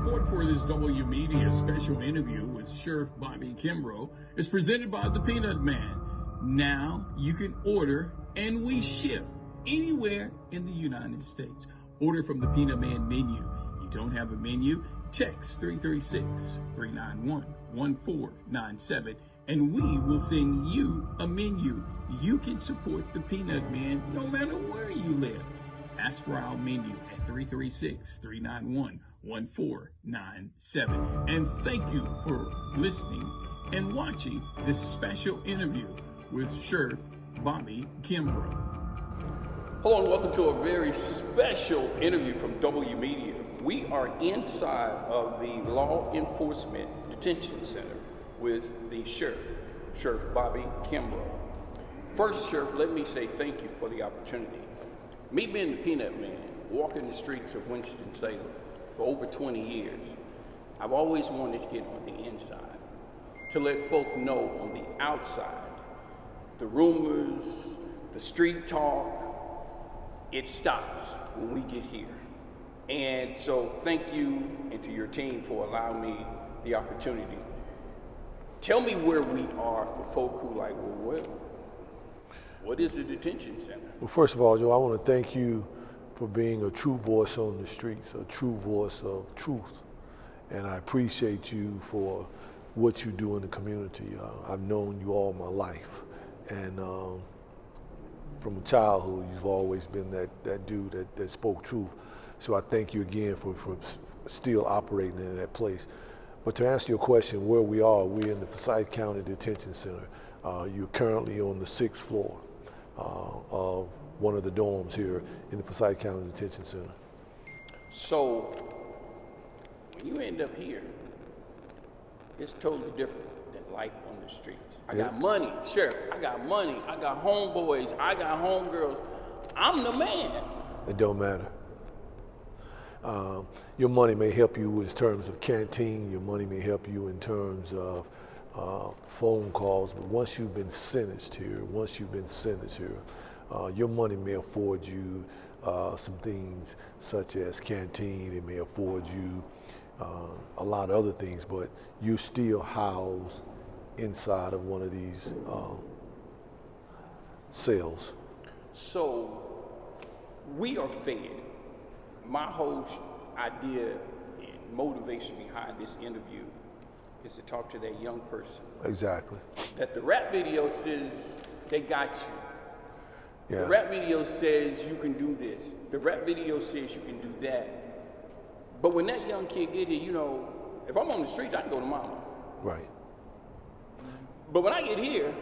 Support for this W Media special interview with Sheriff Bobby Kimbrough is presented by the Peanutman. Now you can order and we ship anywhere in the United States. Order from the Peanutman menu. You don't have a menu? Text 336-391-1497 and we will send you a menu. You can support the Peanutman no matter where you live. Ask for our menu at 336-391-1497. And thank you for listening and watching this special interview with Sheriff Bobby Kimbrough. Hello and welcome to a very special interview from W Media. We are inside of the Law Enforcement Detention Center with the Sheriff Bobby Kimbrough. First, Sheriff, let me say thank you for the opportunity. Me being the Peanutman, walking the streets of Winston-Salem for over 20 years, I've always wanted to get on the inside, to let folk know on the outside, the rumors, the street talk, it stops when we get here. And so thank you and to your team for allowing me the opportunity. Tell me where we are for folk who like, well, what is a detention center? Well, first of all, Joe, I want to thank you for being a true voice on the streets, a true voice of truth. And I appreciate you for what you do in the community. I've known you all my life. And from childhood, you've always been that dude that spoke truth. So I thank you again for still operating in that place. But to answer your question, where we are, we're in the Forsyth County Detention Center. You're currently on the 6th floor of one of the dorms here in the Forsyth County Detention Center. So when you end up here, it's totally different than life on the streets. I got money, Sheriff, I got money, I got homeboys, I got homegirls. I'm the man. It don't matter. Your money may help you in terms of canteen, your money may help you in terms of phone calls, but once you've been sentenced here, your money may afford you some things such as canteen, it may afford you a lot of other things, but you're still housed inside of one of these cells. So we are fed. My whole idea and motivation behind this interview is to talk to that young person. Exactly. That the rap video says they got you. Yeah. The rap video says you can do this. The rap video says you can do that. But when that young kid get here, you know, if I'm on the streets, I can go to mama. Right. But when I get here,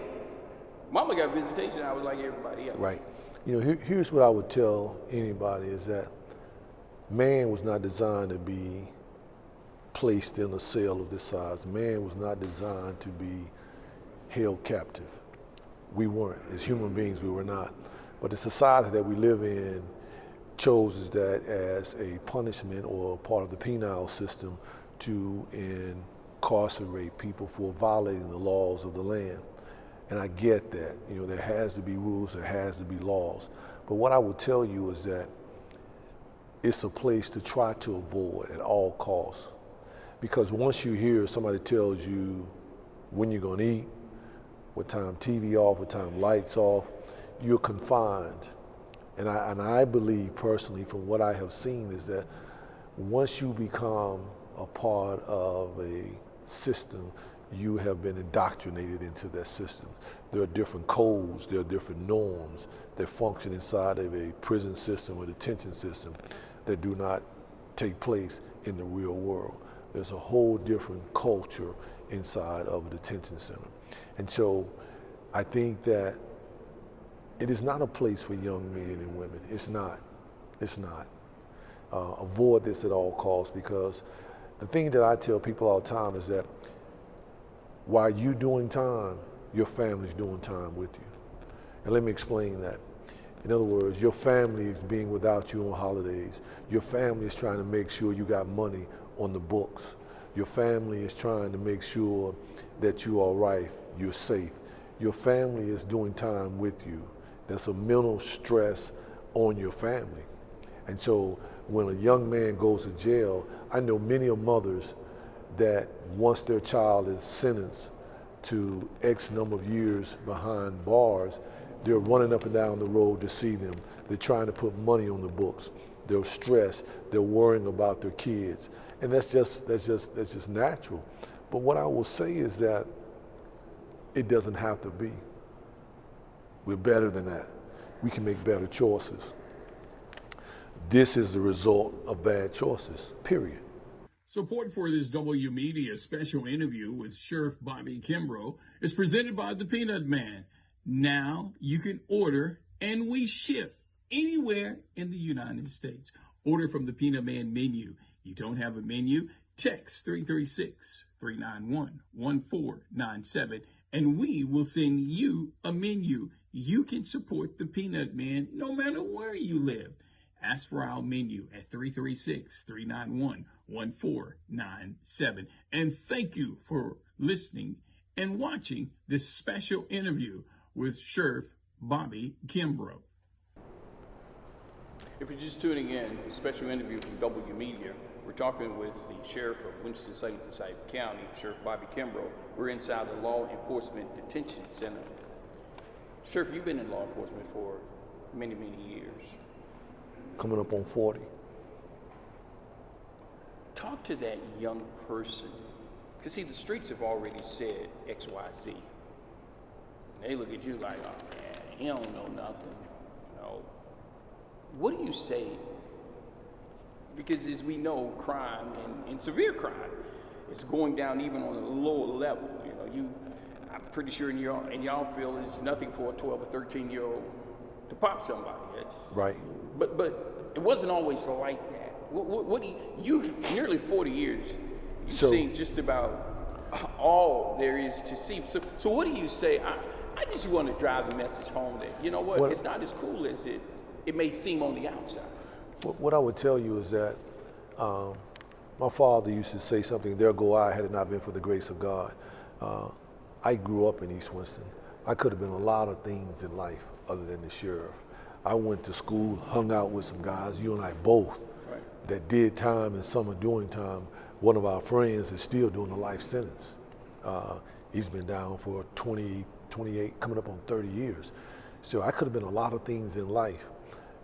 mama got visitation. I was like everybody else. Right. You know, here's what I would tell anybody is that man was not designed to be placed in a cell of this size. Man was not designed to be held captive. We weren't. As human beings, we were not. But the society that we live in chose that as a punishment or part of the penal system to incarcerate people for violating the laws of the land. And I get that. You know, there has to be rules, there has to be laws. But what I would tell you is that it's a place to try to avoid at all costs. Because once you hear somebody tells you when you're gonna eat, what time TV off, what time lights off, you're confined. And I believe personally from what I have seen is that once you become a part of a system, you have been indoctrinated into that system. There are different codes, there are different norms that function inside of a prison system or detention system that do not take place in the real world. There's a whole different culture inside of a detention center. And so I think that it is not a place for young men and women. It's not. It's not. Avoid this at all costs, because the thing that I tell people all the time is that while you're doing time, your family's doing time with you. And let me explain that. In other words, your family is being without you on holidays. Your family is trying to make sure you got money on the books. Your family is trying to make sure that you're all right, you're safe. Your family is doing time with you. There's a mental stress on your family. And so when a young man goes to jail, I know many of mothers that once their child is sentenced to X number of years behind bars, they're running up and down the road to see them. They're trying to put money on the books. They're stressed. They're worrying about their kids. And that's just natural. But what I will say is that it doesn't have to be. We're better than that. We can make better choices. This is the result of bad choices, period. Support for this W Media special interview with Sheriff Bobby Kimbrough is presented by the Peanutman. Now you can order and we ship anywhere in the United States. Order from the Peanutman menu. You don't have a menu? Text 336-391-1497 and we will send you a menu. You can support the Peanutman no matter where you live. Ask for our menu at 336-391-1497. And thank you for listening and watching this special interview with Sheriff Bobby Kimbrough. If you're just tuning in, a special interview from W Media. We're talking with the Sheriff of Winston-Salem, Forsyth County, Sheriff Bobby Kimbrough. We're inside the Law Enforcement Detention Center. Sheriff, you've been in law enforcement for many, many years. Coming up on 40. Talk to that young person. Because see, the streets have already said X, Y, Z. They look at you like, oh man, he don't know nothing. No. What do you say? Because as we know, crime and severe crime is going down even on a lower level. You know, I'm pretty sure in y'all feel it's nothing for a 12 or 13-year-old to pop somebody. It's right. But it wasn't always like that. What you nearly 40 years, you've seen just about all there is to see. So what do you say? I just want to drive the message home that, you know what, it's not as cool as it may seem on the outside. What I would tell you is that my father used to say something, there go I, had it not been for the grace of God. I grew up in East Winston. I could have been a lot of things in life other than the sheriff. I went to school, hung out with some guys, you and I both, right, that did time and some are doing time. One of our friends is still doing a life sentence. He's been down for 20, 28, coming up on 30 years. So I could have been a lot of things in life.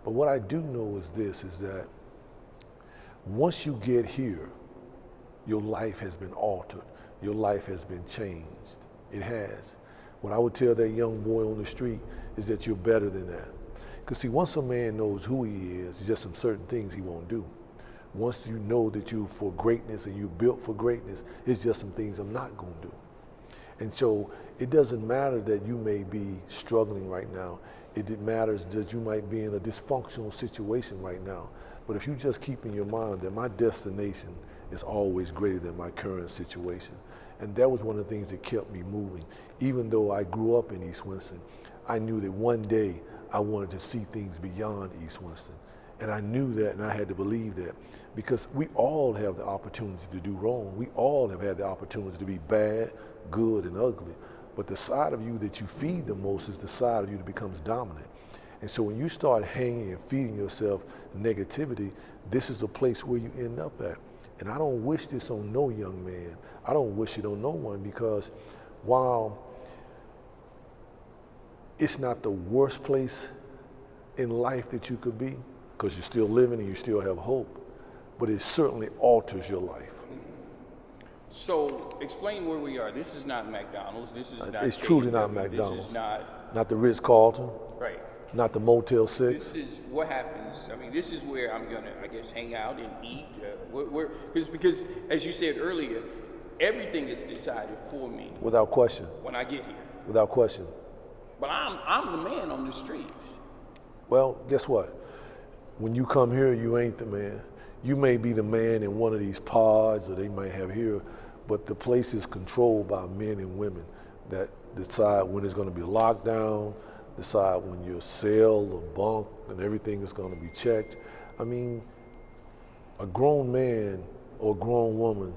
But what I do know is this, is that once you get here, your life has been altered. Your life has been changed. It has. What I would tell that young boy on the street is that you're better than that. Because see, once a man knows who he is, just some certain things he won't do. Once you know that you're for greatness and you're built for greatness, it's just some things I'm not going to do. And so it doesn't matter that you may be struggling right now. It matters that you might be in a dysfunctional situation right now. But if you just keep in your mind that my destination is always greater than my current situation. And that was one of the things that kept me moving. Even though I grew up in East Winston, I knew that one day I wanted to see things beyond East Winston. And I knew that and I had to believe that because we all have the opportunity to do wrong. We all have had the opportunity to be bad, good, and ugly. But the side of you that you feed the most is the side of you that becomes dominant. And so when you start hanging and feeding yourself negativity, this is a place where you end up at. And I don't wish this on no young man. I don't wish it on no one because while it's not the worst place in life that you could be, because you're still living and you still have hope, but it certainly alters your life. So explain where we are. This is not McDonald's. This is not. It's truly not McDonald's. This is not the Ritz-Carlton. Right. Not the Motel 6. This is what happens. I mean, this is where I'm gonna, I guess, hang out and eat. Because as you said earlier, everything is decided for me. Without question. When I get here. Without question. But I'm the man on the streets. Well, guess what? When you come here, you ain't the man. You may be the man in one of these pods, or they might have here, but the place is controlled by men and women that decide when there's going to be a lockdown, decide when your cell or bunk and everything is going to be checked. I mean, a grown man or a grown woman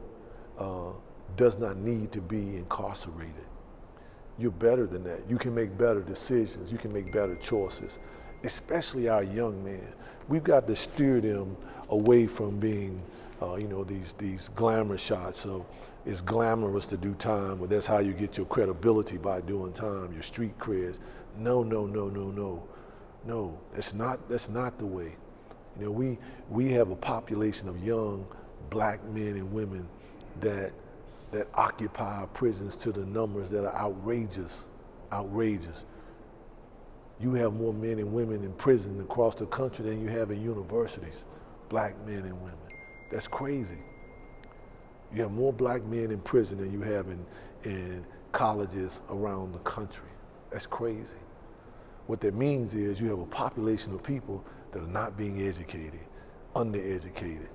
does not need to be incarcerated. You're better than that. You can make better decisions. You can make better choices. especially our young men. We've got to steer them away from being, these glamour shots of it's glamorous to do time, but that's how you get your credibility by doing time, your street creds. No, that's not the way. We have a population of young black men and women that occupy our prisons to the numbers that are outrageous. You have more men and women in prison across the country than you have in universities, black men and women. That's crazy. You have more black men in prison than you have in colleges around the country. That's crazy. What that means is you have a population of people that are not being educated, undereducated.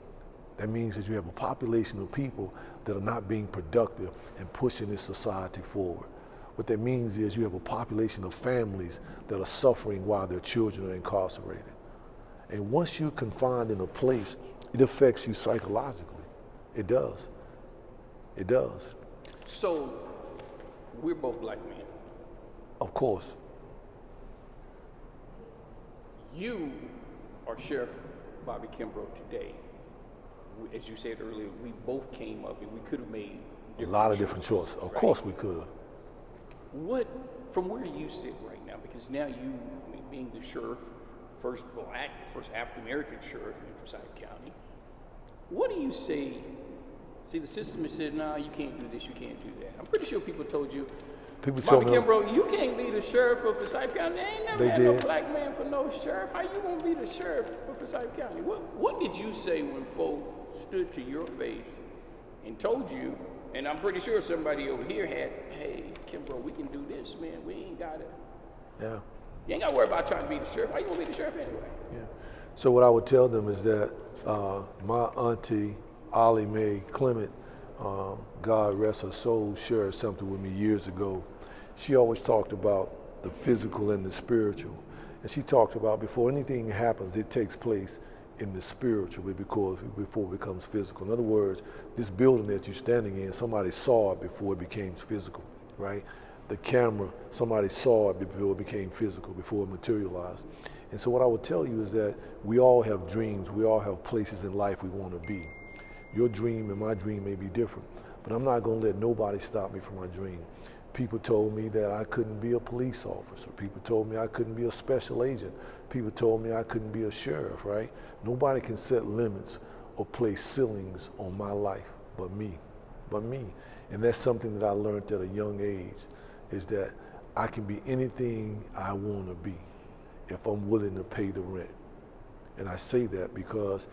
That means that you have a population of people that are not being productive and pushing this society forward. What that means is you have a population of families that are suffering while their children are incarcerated. And once you're confined in a place, it affects you psychologically. It does. It does. So, we're both black men. Of course. You are Sheriff Bobby Kimbrough today. As you said earlier, we both came up and we could have made a lot of different choices. Of course we could have. What, from where you sit right now, because now you, being the sheriff, first African American sheriff in Forsyth County, what do you say? See, the system has said, nah, you can't do this, you can't do that. I'm pretty sure people told you, Bobby Kimbrough, you can't be the sheriff of Forsyth County. They ain't never had no black man for no sheriff. How you gonna be the sheriff of Forsyth County? What did you say when folks stood to your face and told you, and I'm pretty sure somebody over here had, hey, Kimbrough, we can do this, man. We ain't got it. Yeah. You ain't got to worry about trying to be the sheriff. How you gonna be the sheriff anyway? Yeah. So what I would tell them is that my auntie, Ollie Mae Clement, God rest her soul, shared something with me years ago. She always talked about the physical and the spiritual. And she talked about before anything happens, it takes place in the spiritual before it becomes physical. In other words, this building that you're standing in, somebody saw it before it became physical, right? The camera, somebody saw it before it became physical, before it materialized. And so what I would tell you is that we all have dreams, we all have places in life we want to be. Your dream and my dream may be different, but I'm not going to let nobody stop me from my dream. People told me that I couldn't be a police officer. People told me I couldn't be a special agent. People told me I couldn't be a sheriff, right? Nobody can set limits or place ceilings on my life but me. And that's something that I learned at a young age, is that I can be anything I want to be if I'm willing to pay the rent. And I say that because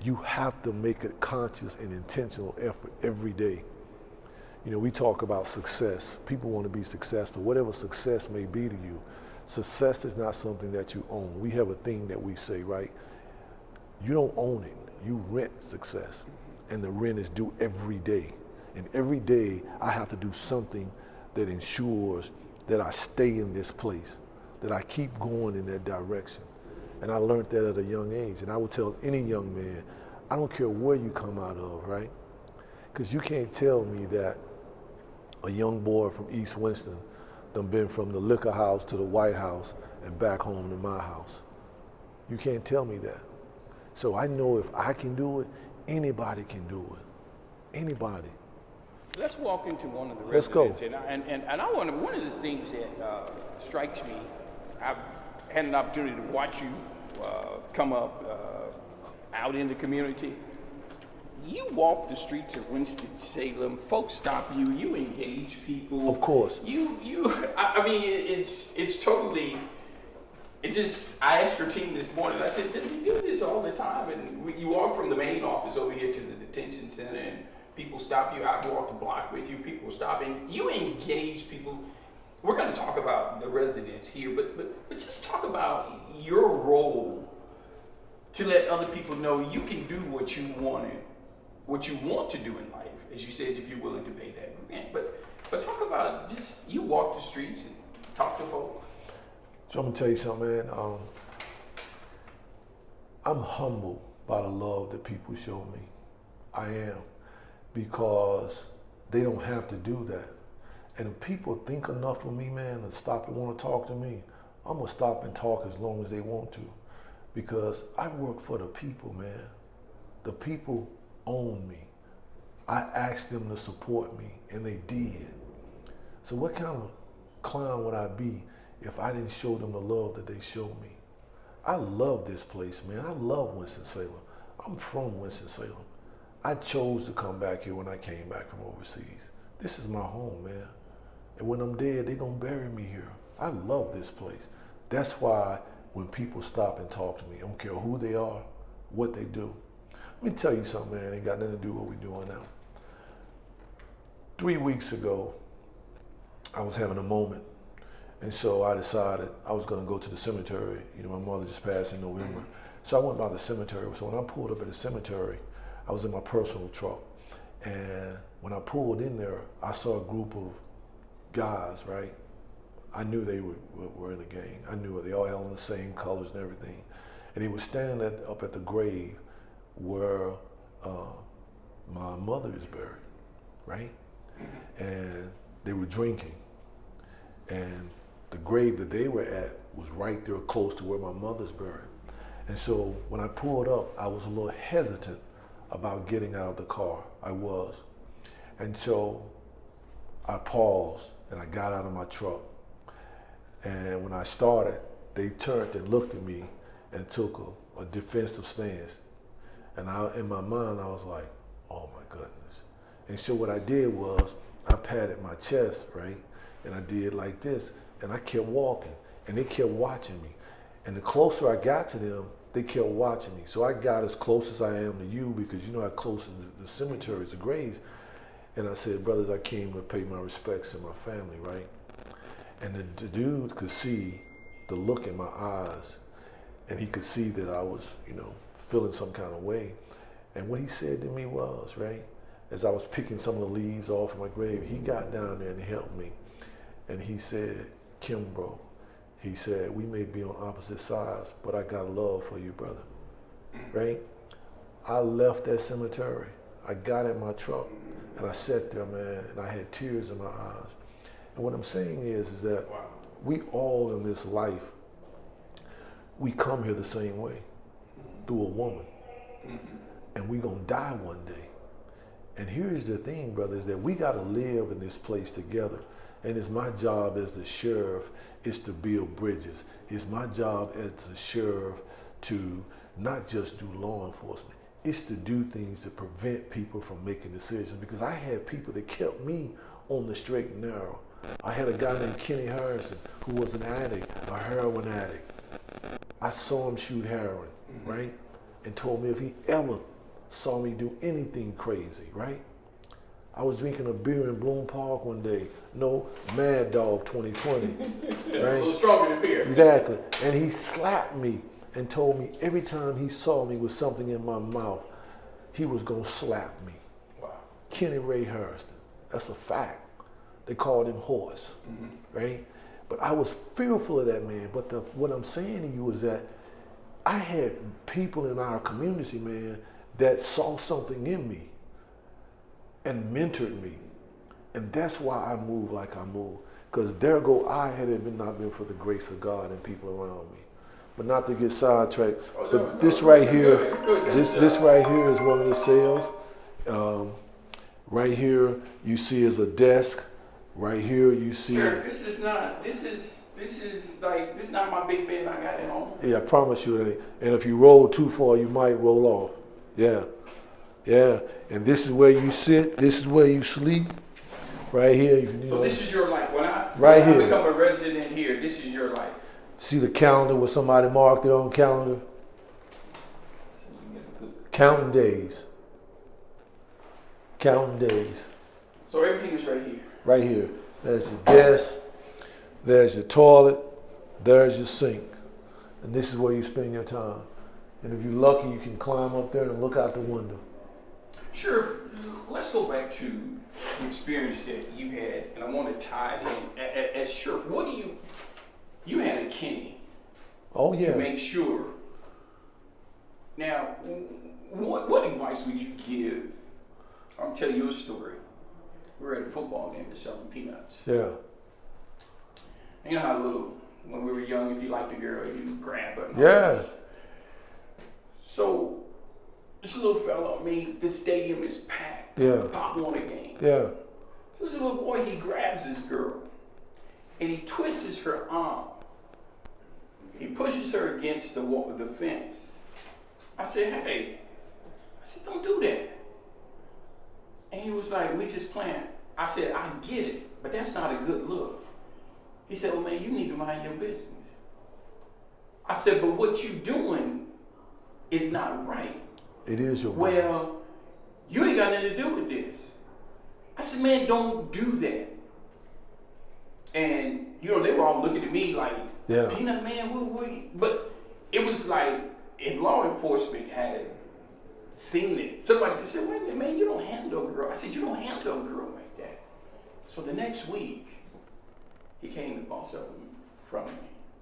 you have to make a conscious and intentional effort every day. We talk about success. People want to be successful. Whatever success may be to you, success is not something that you own. We have a thing that we say, right? You don't own it. You rent success. And the rent is due every day. And every day I have to do something that ensures that I stay in this place, that I keep going in that direction. And I learned that at a young age. And I would tell any young man, I don't care where you come out of, right? Because you can't tell me that a young boy from East Winston done been from the liquor house to the White House and back home to my house. You can't tell me that. So I know if I can do it, anybody can do it. Anybody. Let's walk into one of the Let's residents. go. And I want to, one of the things that strikes me, I've had an opportunity to watch you come up out in the community. You walk the streets of Winston-Salem, folks stop you, you engage people. Of course. I mean, it's totally, I asked your team this morning, I said, does he do this all the time? And you walk from the main office over here to the detention center and people stop you. I walk the block with you, people stop, and you engage people. We're going to talk about the residents here, but just talk about your role to let other people know you can do what you want to do in life, as you said, if you're willing to pay that rent. But talk about just, you walk the streets and talk to folks. So I'm gonna tell you something, man. I'm humbled by the love that people show me. I am, because they don't have to do that. And if people think enough of me, man, and stop and want to talk to me, I'm gonna stop and talk as long as they want to, because I work for the people, man. The people own me. I asked them to support me, and they did. So what kind of clown would I be if I didn't show them the love that they showed me? I love this place, man. I love Winston-Salem. I'm from Winston-Salem. I chose to come back here when I came back from overseas. This is my home, man. And when I'm dead, they're gonna bury me here. I love this place. That's why when people stop and talk to me, I don't care who they are, what they do. Let me tell you something, man. It ain't got nothing to do with what we're doing now. 3 weeks ago, I was having a moment. And so I decided I was gonna go to the cemetery. You know, my mother just passed in November. So I went by the cemetery. So when I pulled up at the cemetery, I was in my personal truck. And when I pulled in there, I saw a group of guys, right? I knew they were in a gang. I knew it. They all had on the same colors and everything. And they were standing up at the grave where my mother is buried, right? And they were drinking. And the grave that they were at was right there close to where my mother's buried. And so when I pulled up, I was a little hesitant about getting out of the car. I was. And so I paused and I got out of my truck. And when I started, they turned and looked at me and took a defensive stance. And in my mind, I was like, oh my goodness. And so what I did was I patted my chest, right? And I did like this. And I kept walking. And they kept watching me. And the closer I got to them, they kept watching me. So I got as close as I am to you, because you know how close the cemeteries, the graves. And I said, brothers, I came to pay my respects to my family, right? And the dude could see the look in my eyes, and he could see that I was, you know, feeling some kind of way. And what he said to me was, right, as I was picking some of the leaves off of my grave, he got down there and helped me. And he said, Kimbrough, he said, we may be on opposite sides, but I got love for you, brother, right? I left that cemetery. I got in my truck, and I sat there, man, and I had tears in my eyes. And what I'm saying is that we all in this life, we come here the same way, through a woman. And we gonna die one day. And here's the thing, brothers, that we gotta live in this place together. And it's my job as the sheriff is to build bridges. It's my job as the sheriff to not just do law enforcement. It's to do things to prevent people from making decisions. Because I had people that kept me on the straight and narrow. I had a guy named Kenny Harrison who was an addict, a heroin addict. I saw him shoot heroin, right? And told me if he ever saw me do anything crazy, right? I was drinking a beer in Bloom Park one day. No, Mad Dog 2020, right? A little stronger than beer. Exactly. And he slapped me and told me every time he saw me with something in my mouth, he was gonna slap me. Wow. Kenny Ray Harrison, that's a fact. They called him Horse, right? But I was fearful of that man. But what I'm saying to you is that I had people in our community, man, that saw something in me and mentored me. And that's why I move like I move. Because there go I had it not been for the grace of God and people around me. But not to get sidetracked, but this right here, this right here is one of the cells. Right here you see is a desk. Right here you see. Sir, this is not my big bed I got at home. Yeah, I promise you it ain't. And if you roll too far, you might roll off. Yeah. Yeah. And this is where you sit, this is where you sleep. Right here. You so know, this is your life. When I here. become a resident here, this is your life. See the calendar where somebody marked their own calendar? Counting days. Counting days. So everything is right here. Right here. There's your desk, there's your toilet, there's your sink. And this is where you spend your time. And if you're lucky, you can climb up there and look out the window. Sheriff, let's go back to the experience that you had, and I want to tie it in. As Sheriff, what do you had a Kenny. Oh yeah. To make sure. Now, what advice would you give? I'll tell you a story. We were at a football game and selling peanuts. Yeah. You know how little when we were young, if you liked a girl, you grab her. Yeah. So this little fella, this stadium is packed. Yeah. Pop Warner game. Yeah. So this little boy, he grabs this girl and he twists her arm. He pushes her against the wall, the fence. I said, hey, don't do that. And he was like, we just playing. I said, I get it, but that's not a good look. He said, well, man, you need to mind your business. I said, but what you doing is not right. It is your business. Well, you ain't got nothing to do with this. I said, man, don't do that. And, they were all looking at me like, yeah. Peanutman, what? But it was like, if law enforcement had seen it, somebody could say, wait a minute, man, you don't handle a girl. I said, you don't handle a girl like that. So the next week, he came to boss up from me.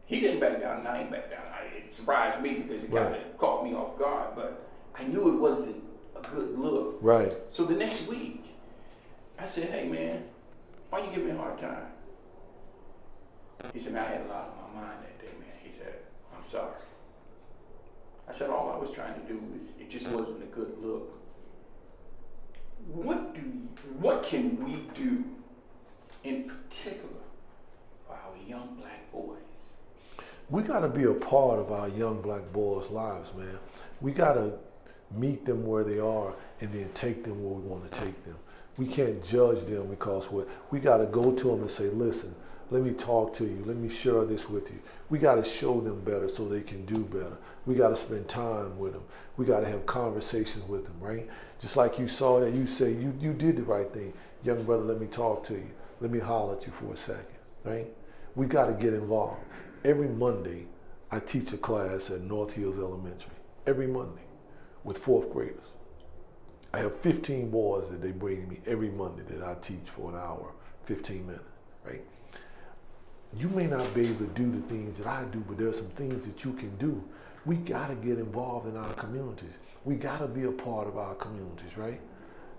He didn't back down, and I ain't back down. It surprised me because it kind of caught me off guard, but I knew it wasn't a good look. Right. So the next week, I said, hey man, why you give me a hard time? He said, man, I had a lot on my mind that day, man. He said, I'm sorry. I said, all I was trying to do was, it just wasn't a good look. What can we do in particular for our young black boys? We got to be a part of our young black boys' lives, man. We got to meet them where they are and then take them where we want to take them. We can't judge them because we got to go to them and say, listen, let me talk to you. Let me share this with you. We got to show them better so they can do better. We got to spend time with them. We got to have conversations with them, right? Just like you saw that, you say, you did the right thing. Young brother, let me talk to you. Let me holler at you for a second, right? We got to get involved. Every Monday, I teach a class at North Hills Elementary. Every Monday with fourth graders. I have 15 boys that they bring me every Monday that I teach for an hour, 15 minutes, right? You may not be able to do the things that I do, but there's some things that you can do. We gotta get involved in our communities. We gotta be a part of our communities, right?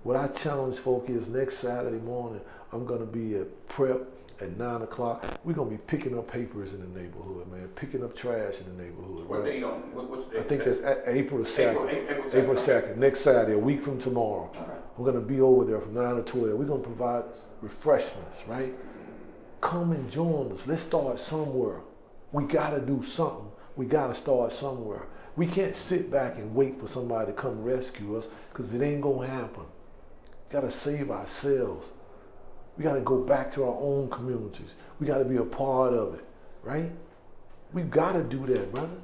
What I challenge folk is next Saturday morning, I'm gonna be at prep at 9 o'clock. We're gonna be picking up papers in the neighborhood, man, picking up trash in the neighborhood. What date on? What's the date? I think that's April the 2nd. April 2nd, next Saturday, a week from tomorrow. Okay. We're gonna be over there from 9 to 12. We're gonna provide refreshments, right? Come and join us. Let's start somewhere. We gotta do something. We gotta start somewhere. We can't sit back and wait for somebody to come rescue us because it ain't gonna happen. We gotta save ourselves. We gotta go back to our own communities. We gotta be a part of it, right? We gotta do that, brother.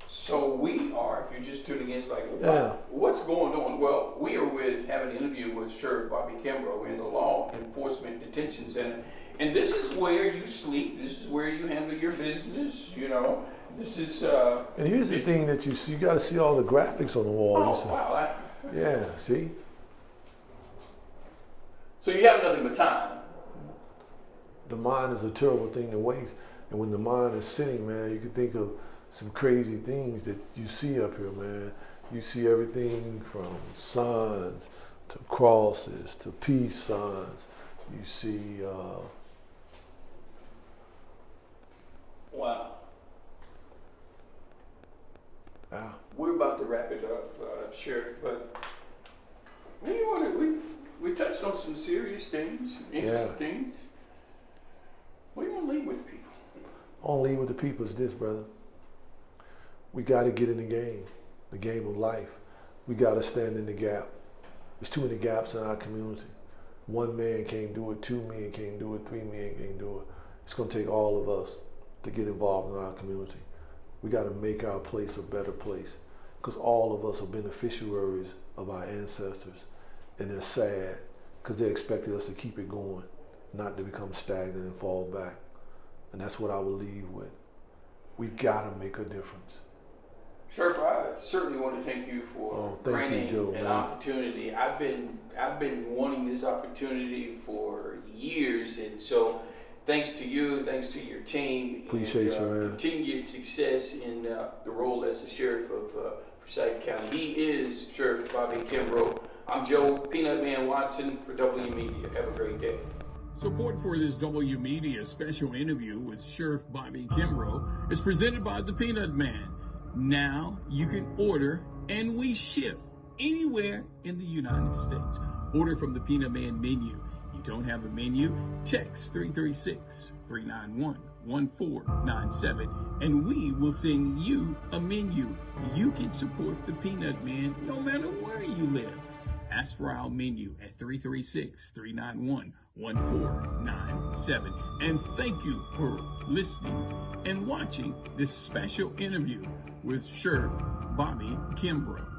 So we are, if you're just tuning in, it's like, wow, what's going on? Well, we are having an interview with Sheriff Bobby Kimbrough in the Law Enforcement Detention Center. And this is where you sleep. This is where you handle your business, This is... and here's the thing that you see. You got to see all the graphics on the wall. Oh, wow. Yeah, see? So you have nothing but time. The mind is a terrible thing to waste. And when the mind is sitting, man, you can think of some crazy things that you see up here, man. You see everything from suns to crosses to peace signs. You see... Wow. Yeah. We're about to wrap it up, Sheriff, but we touched on some serious things, some interesting things. What do you want to leave with people? I want to leave with the people is this, brother. We got to get in the game of life. We got to stand in the gap. There's too many gaps in our community. One man can't do it, 2 men can't do it, 3 men can't do it. It's going to take all of us to get involved in our community. We got to make our place a better place because all of us are beneficiaries of our ancestors, and they're sad because they expected us to keep it going, not to become stagnant and fall back. And that's what I will leave with. We got to make a difference. Sheriff, I certainly want to thank you for granting an opportunity. I've been wanting this opportunity for years, and so thanks to you, thanks to your team. Appreciate you, man. Continued success in the role as the Sheriff of Forsyth County. He is Sheriff Bobby Kimbrough. I'm Joe Peanutman Watson for W Media. Have a great day. Support for this W Media special interview with Sheriff Bobby Kimbrough is presented by the Peanutman. Now you can order and we ship anywhere in the United States. Order from the Peanutman menu. You don't have a menu? Text 336-391-1497 and we will send you a menu. You can support the Peanutman no matter where you live. Ask for our menu at 336-391-1497. And thank you for listening and watching this special interview with Sheriff Bobby Kimbrough.